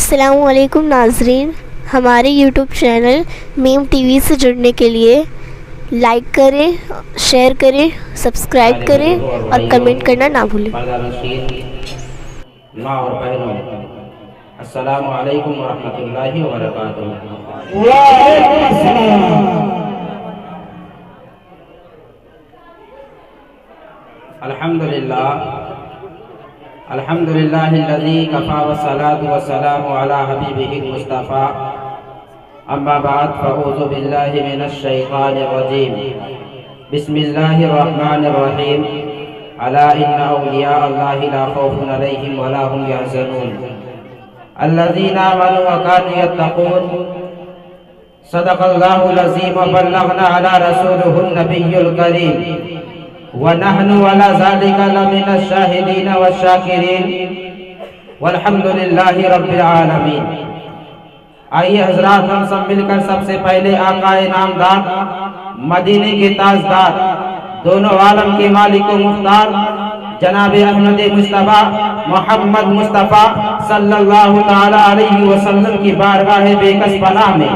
अस्सलामुअलैकुम नाज़रीन, हमारे यूट्यूब चैनल मीम टीवी से जुड़ने के लिए लाइक करें, शेयर करें, सब्सक्राइब करें और कमेंट करना ना भूलें। माँ और बहनों, अस्सलामु अलैकुम व रहमतुल्लाहि व बरकातुहू। वालेकुम अस्सलाम। अल्हम्दुलिल्लाहिल्लज़ी कफ़ा वस्सलातु वस्सलामु अला हबीबिहिल मुस्तफ़ा। अम्मा बाद फ़अऊज़ु बिल्लाहि मिनश शैतानिर रजीम। बिस्मिल्लाहिर रहमानिर रहीम। अला इन्ना औलिया अल्लाहि ला खौफुन अलैहिम व ला हुम यहज़नून अल्लज़ीना आमनू व कानू यत्तक़ून। सदक़ल्लाहुल अज़ीम व बल्लगना अला रसूलिहिन नबिय्युल करीम व नहनु अला ज़ालिका लमिनश शाहिदीन व शाकिरीन वल्हम्दुलिल्लाहि रब्बिल आलमीन। आइए हजरात, हम सब मिलकर सबसे पहले आकाए नामदार, मदीने के ताजदार, दोनों आलम के मालिक व मुख्तार जनाब अहमद मुस्तफ़ा मोहम्मद मुस्तफ़ा सल्लल्लाहु ताला अलैहि वसल्लम की बारगाह बेकस पनाह में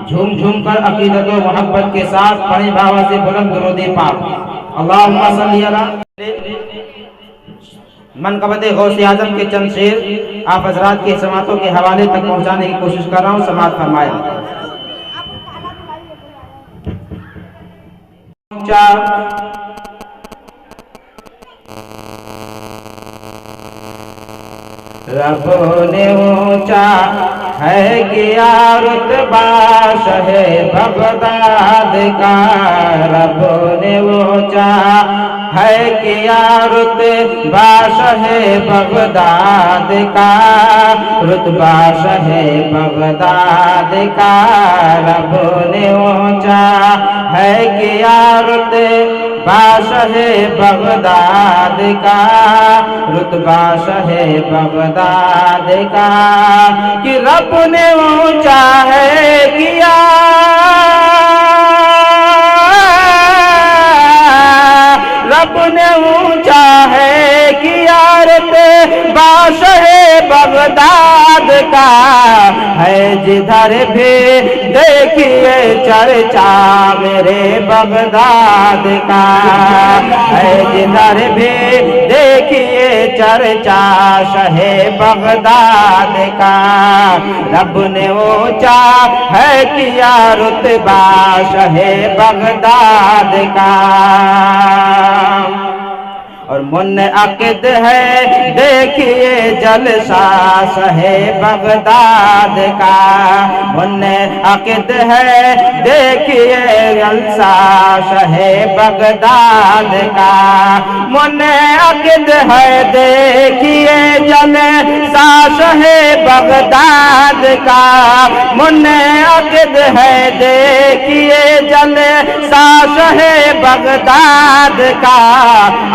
झूम झूम कर अकीदत व मोहब्बत के साथ पढ़े बाबा से बुलंद दुरूद पाक। अल्लाहुम्मा सल्ली अला। मनक़बत गौसे आज़म के चंद शेर आप हजरात के समातों के हवाले तक पहुंचाने की कोशिश कर रहा हूं, समात फरमाएं। रब ने ऊंचा है किया रुतबा शहे बगदाद का। रब ने ऊंचा है किया रुतबा शहे बगदाद का। रुतबा शहे बगदाद का रब ने ऊंचा है किया रुतबा शहे बगदाद का। रुतबा शहे बगदाद का कि रब ने ऊंचा है किया। रब ने ऊंचा है किया रुतबा शहे बगदाद का। है जिधर भी देखिए चर्चा मेरे बगदाद का। है जिधर भी देखिए चर्चा शहे बगदाद का। रब ने ऊंचा है किया रुतबा शहे बगदाद का। और मुनअक़िद है देखिए जलसा शहे बगदाद का। मुनअक़िद है देखिए जलसा शहे बगदाद का। मुनअक़िद है देखिए जलसा शहे बगदाद का। मुनअक़िद है देखिए जलसा शहे बगदाद का।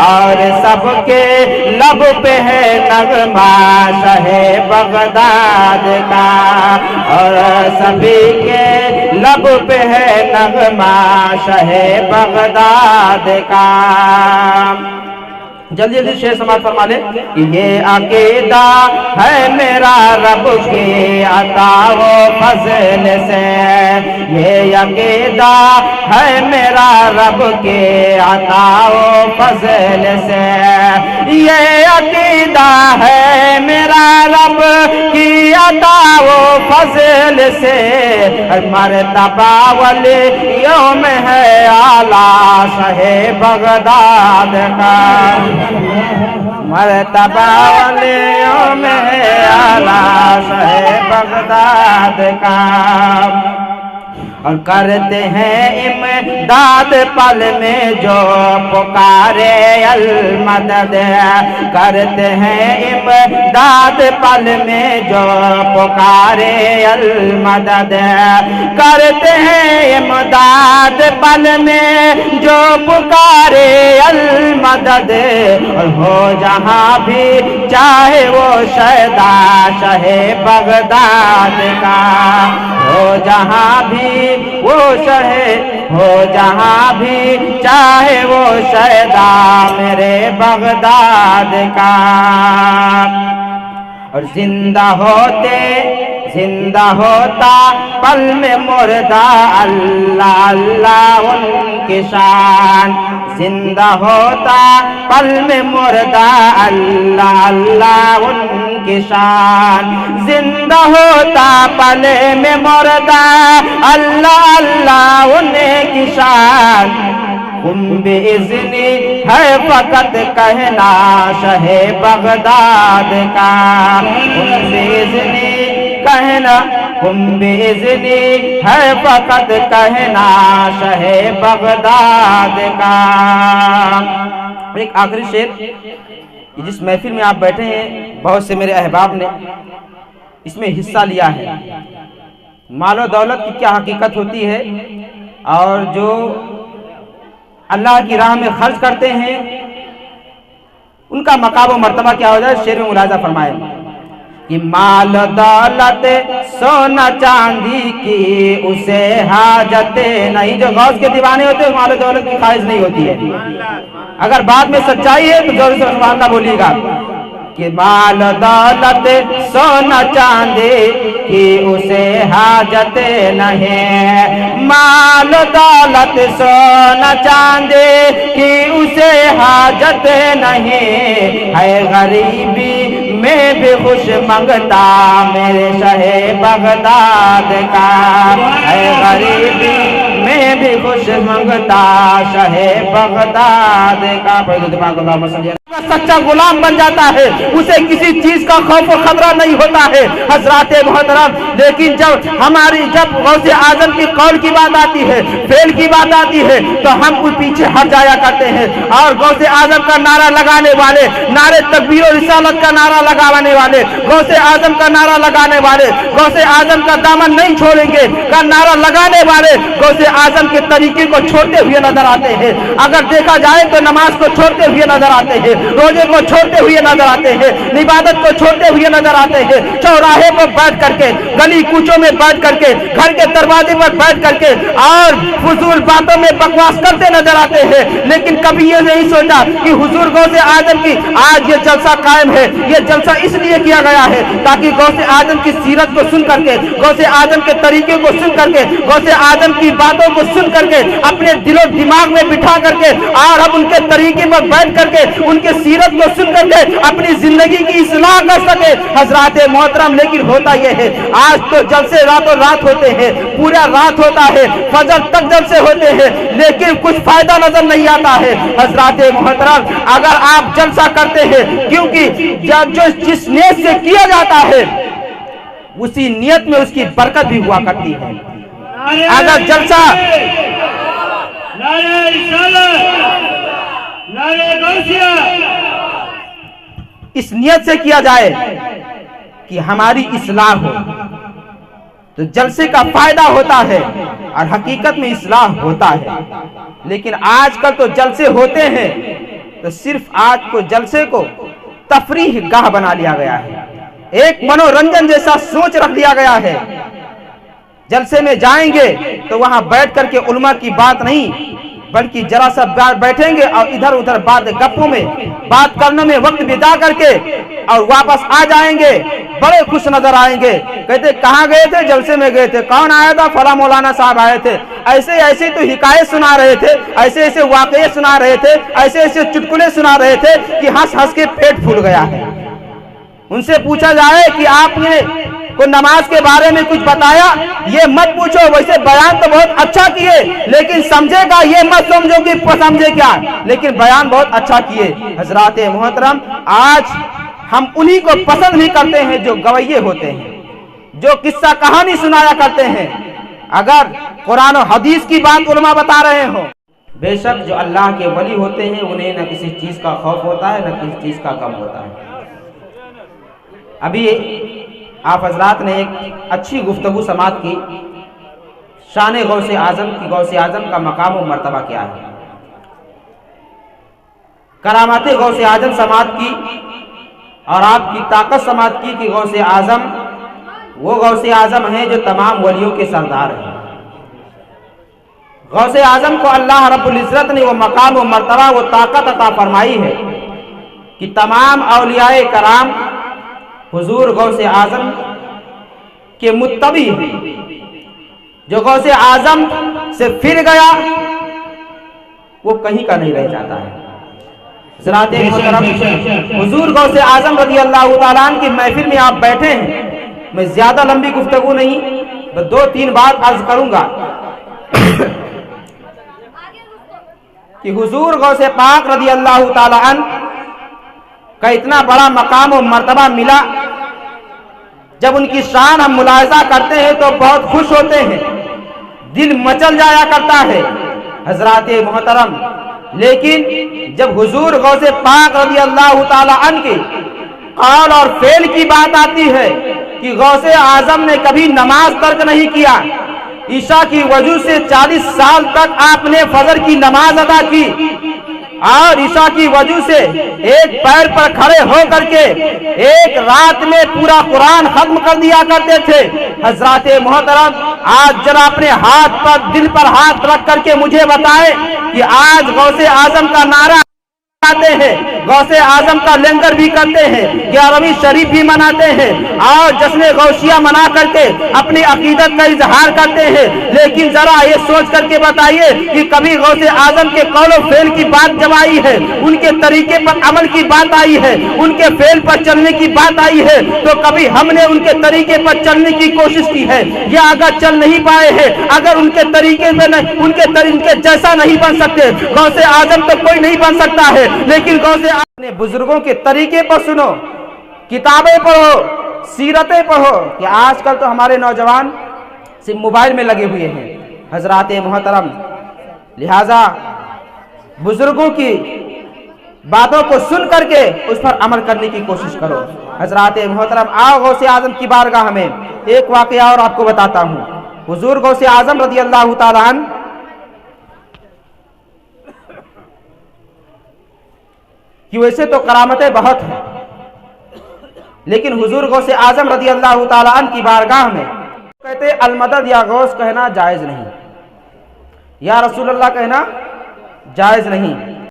और सबके लब पे है नगमा शहे बगदाद का। और सभी के लब पे है नगमा शहे बगदाद का। जल्दी जल्दी शेर समाज फरमा ले। ये अकीदा है मेरा रब के अता व फज़ल से। ये अकीदा है मेरा रब के अता व फज़ल से। ये अकीदा है मेरा रब की अता व फज़ल से। मर्तबा वलियों में है आला शहे बगदाद का। मर्तबा वालियों में आला शहे बगदाद का। और करते हैं इमदाद पल में जो पुकारे अल मदद। करते हैं इमदाद पल में जो पुकारे अल मदद। करते हैं इमदाद पल में जो पुकारे अल मदद। और हो जहाँ भी चाहे वो शहदा शहे बगदाद का। हो जहाँ भी वो शहे हो जहाँ भी चाहे वो शहदा मेरे बगदाद का। और जिंदा होते जिंदा होता पल में मुर्दा, अल्लाह अल्लाह उनकी शान। जिंदा होता पल में मुर्दा, अल्लाह अल्लाह उनकी शान। जिंदा होता पल में मुर्दा, अल्लाह अल्लाह उनकी शान। बेइज़्नी है फकत कहना शहे बगदाद का, बेइज़्नी कहना, बेइज़्नी है फकत कहना शहे बगदाद का। एक आखिरी शेर, जिस महफिल में आप बैठे हैं बहुत से मेरे अहबाब ने इसमें हिस्सा लिया है। मालो दौलत की क्या हकीकत होती है और जो अल्लाह की राह में खर्च करते हैं उनका मकाम व मर्तबा क्या हो जाए। शेर में मुलाजा फरमाए कि माल दौलत सोना चांदी की उसे हाजत नहीं। जो गौस के दीवाने होते हैं माल दौलत की ख्वाहिश नहीं होती है। अगर बात में सच्चाई है तो जोर से सुभान अल्लाह बोलिएगा कि माल दौलत सोना चांदी की उसे हाजत नहीं। माल दौलत सोना चांदी की उसे हाजत नहीं है। गरीबी में भी खुश मंगता मेरे शहे बगदाद का है। गरीबी में भी खुश मंगता शहे बगदाद का। सच्चा गुलाम बन जाता है, उसे किसी चीज का खौफ और खतरा नहीं होता है हजराते मोहतरम। लेकिन जब गौसे आजम की कौल की बात आती है, फेल की बात आती है तो हम उस पीछे हट जाया करते हैं। और गौसे आजम का नारा लगाने वाले, नारे तकबीर और रिसालत का नारा लगाने वाले, गौसे आजम का नारा लगाने वाले, गौसे आजम का दामन नहीं छोड़ेंगे का नारा लगाने वाले गौसे आजम के तरीके को छोड़ते हुए नजर आते हैं। अगर देखा जाए तो नमाज को छोड़ते हुए नजर आते हैं, रोजे को छोड़ते हुए नजर आते हैं, इबादत को छोड़ते हुए नजर आते हैं। चौराहे पर बैठ करके, गली कूचों में बैठ करके, घर के दरवाजे पर बैठ करके और फजूल बातों में बकवास करते नजर आते हैं। लेकिन कभी ये नहीं सोचा कि हुजूर गौसे आजम की आज ये जलसा कायम है। ये जलसा इसलिए किया गया है ताकि गौसे आजम की सीरत को सुन करके, गौसे आजम के तरीके को सुन करके, गौसे आजम की बातों को सुन करके अपने दिलो दिमाग में बिठा करके और हम उनके तरीके पर बैठ करके उनके सीरत को सुन करके अपनी जिंदगी की इस्लाह कर सके हजराते मोहतरम। लेकिन होता यह है आज तो जलसे रातों रात होते हैं, पूरा रात होता है, फजर तक जलसे होते हैं, लेकिन कुछ फायदा नजर नहीं आता है हजराते मोहतरम। अगर आप जलसा करते हैं, क्योंकि जो जिस नियत से किया जाता है उसी नियत में उसकी बरकत भी हुआ करती है। अगर जलसा इस नियत से किया जाए कि हमारी इस्लाह हो तो जलसे का फायदा होता है और हकीकत में इस्लाह होता है। लेकिन आजकल तो जलसे होते हैं तो सिर्फ आज को जलसे को तफरीह गाह बना लिया गया है, एक मनोरंजन जैसा सोच रख लिया गया है। जलसे में जाएंगे तो वहां बैठ करके उलमा की बात नहीं बल्कि जरा सा बैठेंगे और इधर उधर बात गप्पों में बात करने में वक्त बिता करके और वापस आ जाएंगे, बड़े खुश नजर आएंगे। कहते कहाँ गए थे? जलसे में गए थे। कौन आया था? फला मौलाना साहब आए थे। ऐसे ऐसे तो हिकायत सुना रहे थे, ऐसे ऐसे वाकये सुना रहे थे, ऐसे ऐसे चुटकुले सुना रहे थे कि हंस हंस के पेट फूल गया है। उनसे पूछा जाए कि आपने को नमाज के बारे में कुछ बताया, ये मत पूछो। वैसे बयान तो बहुत अच्छा किए लेकिन समझेगा ये मत समझो कि समझे क्या, लेकिन बयान बहुत अच्छा किए। हजराते मोहतरम, आज हम उन्हीं को पसंद नहीं करते हैं जो गवैये होते हैं, जो किस्सा कहानी सुनाया करते हैं। अगर कुरान और हदीस की बात उलमा बता रहे हो, बेशक जो अल्लाह के वली होते हैं उन्हें न किसी चीज का खौफ होता है न किसी चीज का गम होता है। अभी आप हजरात ने एक अच्छी गुफ्तगू समात की शान गौसे आजम की। गौसे आजम का मकाम और मर्तबा क्या है, करामात गौसे आजम समात की और आपकी ताकत समात की कि गौसे आजम वो गौसे आजम हैं जो तमाम वलियों के सरदार हैं। गौसे आजम को अल्लाह रब्बुल इज्जत ने वो मकाम और मर्तबा, वो ताकत अता फरमाई है कि तमाम औलियाए कराम हुजूर गौसे आजम के मुत्तबी हैं, जो गौसे आजम से फिर गया वो कहीं का नहीं रह जाता है। ज़रात मोहतरम, हुजूर गौसे आजम रज़ी अल्लाह ताला अन्हु की महफिल में आप बैठे हैं। मैं ज्यादा लंबी गुफ्तगू नहीं, बस 2-3 बात अर्ज करूंगा कि हुजूर गौसे पाक रज़ी अल्लाह ताला अन्हु का इतना बड़ा मकाम और मर्तबा मिला, जब उनकी शान हम मुलाहिजा करते हैं तो बहुत खुश होते हैं, दिल मचल जाया करता है हजरात मोहतरम। लेकिन जब हुजूर गौसे पाक रज़ी अल्लाह ताला अन्हु की कौल और फेल की बात आती है कि गौसे आजम ने कभी नमाज तर्क नहीं किया, ईशा की वजह से 40 साल तक आपने फजर की नमाज अदा की और ईशा की वजह से एक पैर पर खड़े होकर के एक रात में पूरा कुरान खत्म कर दिया करते थे। हजरात मोहतरम, आज जरा अपने हाथ पर दिल पर हाथ रख करके मुझे बताएं कि आज गौसे आजम का नारा आते हैं, गौसे आजम का लंगर भी करते हैं, 11वीं शरीफ भी मनाते हैं और जश्न गौसिया मना करके अपनी अकीदत का इजहार करते हैं। लेकिन जरा ये सोच करके बताइए कि कभी गौसे आजम के कौलो फेल की बात जब आई है, उनके तरीके पर अमल की बात आई है, उनके फेल पर चलने की बात आई है, तो कभी हमने उनके तरीके पर चलने की कोशिश की है या अगर चल नहीं पाए हैं, अगर उनके तरीके में उनके जैसा नहीं बन सकते, गौसे आजम तो कोई नहीं बन सकता है, लेकिन गौसे अपने बुजुर्गों के तरीके पर सुनो, किताबें पढ़ो, सीरतें पढ़ो। कि आजकल तो हमारे नौजवान सिर्फ मोबाइल में लगे हुए हैं हजरात मोहतरम। लिहाजा बुजुर्गों की बातों को सुन करके उस पर अमल करने की कोशिश करो हजरात मोहतरम। आओ गौसे आजम की बारगाह में एक वाकया और आपको बताता हूँ। हुजूर गौसे आजम रज़ी अल्लाह ताला अन्हु कि वैसे तो करामतें बहुत हैं, लेकिन हुजूर गौसे आजम रज़ी अल्लाह ताला अन्हु की बारगाह में कहते अलमदद या गौस कहना जायज़ नहीं, या रसूल अल्लाह कहना जायज़ नहीं।